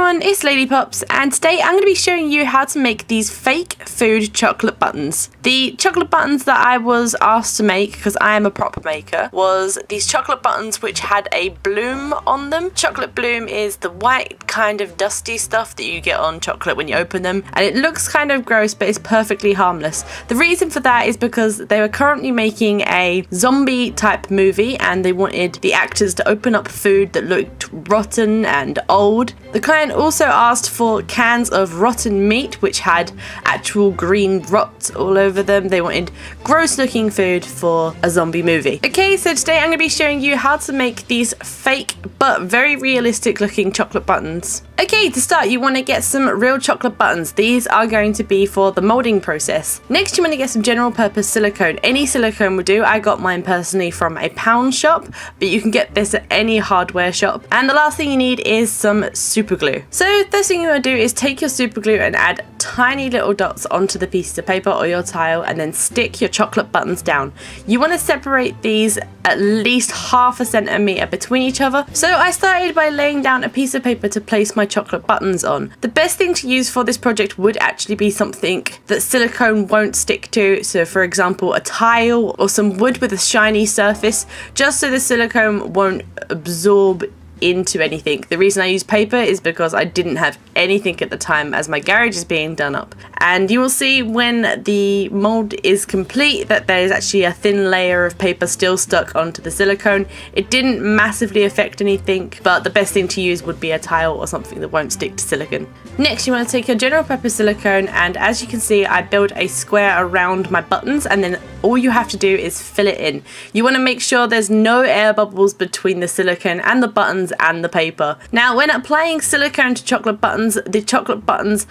everyone, it's Lady Pops, and today I'm going to be showing you how to make these fake food chocolate buttons. The chocolate buttons that I was asked to make, because I am a prop maker, was these chocolate buttons which had a bloom on them. Chocolate bloom is the white kind of dusty stuff that you get on chocolate when you open them, and it looks kind of gross but it's perfectly harmless. The reason for that is because they were currently making a zombie type movie and they wanted the actors to open up food that looked rotten and old. The client also asked for cans of rotten meat which had actual green rot all over them. They wanted gross looking food for a zombie movie. Okay, so today I'm going to be showing you how to make these fake but very realistic looking chocolate buttons. Okay, to start you want to get some real chocolate buttons. These are going to be for the molding process. Next you want to get some general purpose silicone. Any silicone will do. I got mine personally from a pound shop, but you can get this at any hardware shop. And the last thing you need is some super glue. So first thing you want to do is take your super glue and add tiny little dots onto the piece of paper or your tile and then stick your chocolate buttons down. You want to separate these at least half a centimeter between each other. So I started by laying down a piece of paper to place my chocolate buttons on. The best thing to use for this project would actually be something that silicone won't stick to. So for example, a tile or some wood with a shiny surface, just so the silicone won't absorb into anything. The reason I use paper is because I didn't have anything at the time as my garage is being done up. And you will see when the mold is complete that there is actually a thin layer of paper still stuck onto the silicone. It didn't massively affect anything, but the best thing to use would be a tile or something that won't stick to silicone. Next you want to take your general purpose silicone, and as you can see I built a square around my buttons, and then all you have to do is fill it in. You want to make sure there's no air bubbles between the silicone and the buttons and the paper. Now when applying silicone to chocolate buttons, the chocolate buttons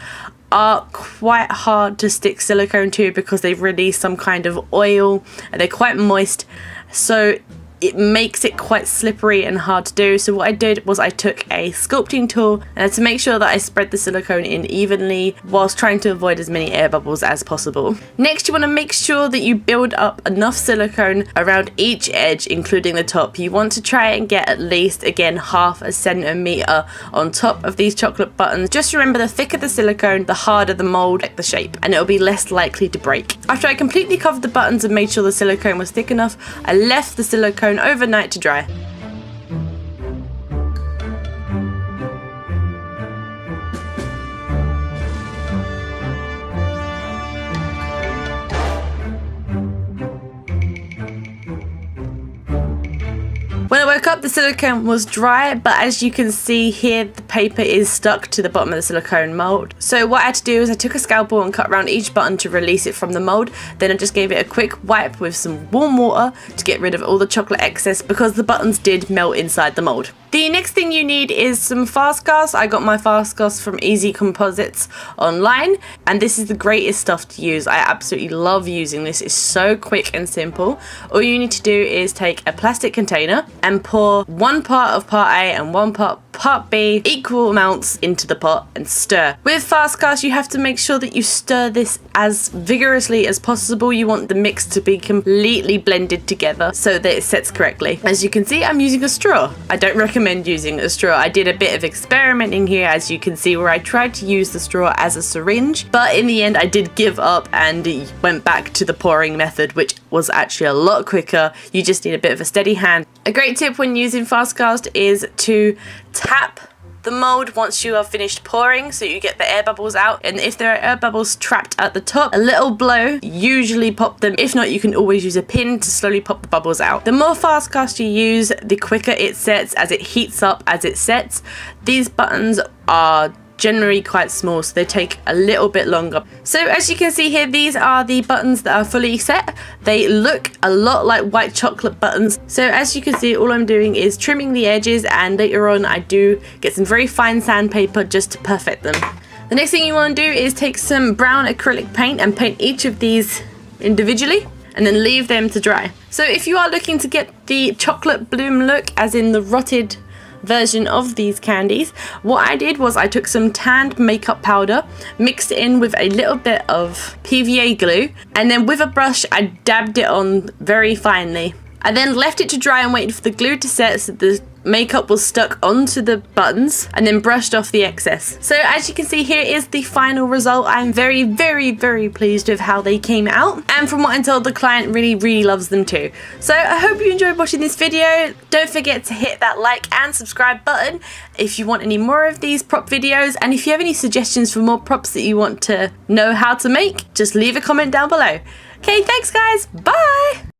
are quite hard to stick silicone to because they release some kind of oil and they're quite moist, so it makes it quite slippery and hard to do. So what I did was I took a sculpting tool and to make sure that I spread the silicone in evenly whilst trying to avoid as many air bubbles as possible. Next you want to make sure that you build up enough silicone around each edge, including the top. You want to try and get at least, again, half a centimeter on top of these chocolate buttons. Just remember, the thicker the silicone, the harder the mold, like the shape, and it'll be less likely to break. After I completely covered the buttons and made sure the silicone was thick enough, I left the silicone overnight to dry. When I woke up, the silicone was dry, but as you can see here, the paper is stuck to the bottom of the silicone mold. So what I had to do is I took a scalpel and cut around each button to release it from the mold. Then I just gave it a quick wipe with some warm water to get rid of all the chocolate excess because the buttons did melt inside the mold. The next thing you need is some fast cast. I got my fast cast from Easy Composites online, and this is the greatest stuff to use. I absolutely love using this. It's so quick and simple. All you need to do is take a plastic container and pour one part of part A and one part B, equal amounts, into the pot and stir. With fast cast you have to make sure that you stir this as vigorously as possible. You want the mix to be completely blended together so that it sets correctly. As you can see, I'm using a straw. I don't recommend using a straw. I did a bit of experimenting here, as you can see, where I tried to use the straw as a syringe, but in the end I did give up and went back to the pouring method, which was actually a lot quicker. You just need a bit of a steady hand. A great tip when using fast cast is to tap the mold once you are finished pouring so you get the air bubbles out, and if there are air bubbles trapped at the top, a little blow usually pop them. If not, you can always use a pin to slowly pop the bubbles out. The more fast cast you use, the quicker it sets as it heats up as it sets. These buttons are generally quite small, so they take a little bit longer. So as you can see here, these are the buttons that are fully set. They look a lot like white chocolate buttons. So as you can see, all I'm doing is trimming the edges, and later on I do get some very fine sandpaper just to perfect them. The next thing you want to do is take some brown acrylic paint and paint each of these individually and then leave them to dry. So if you are looking to get the chocolate bloom look, as in the rotted version of these candies, what I did was I took some tanned makeup powder, mixed it in with a little bit of PVA glue, and then with a brush I dabbed it on very finely. I then left it to dry and waited for the glue to set so the makeup was stuck onto the buttons and then brushed off the excess. So as you can see, here is the final result. I'm very, very, very pleased with how they came out, and from what I'm told, the client really loves them too. So I hope you enjoyed watching this video. Don't forget to hit that like and subscribe button if you want any more of these prop videos, and if you have any suggestions for more props that you want to know how to make, just leave a comment down below. Okay, thanks guys, bye!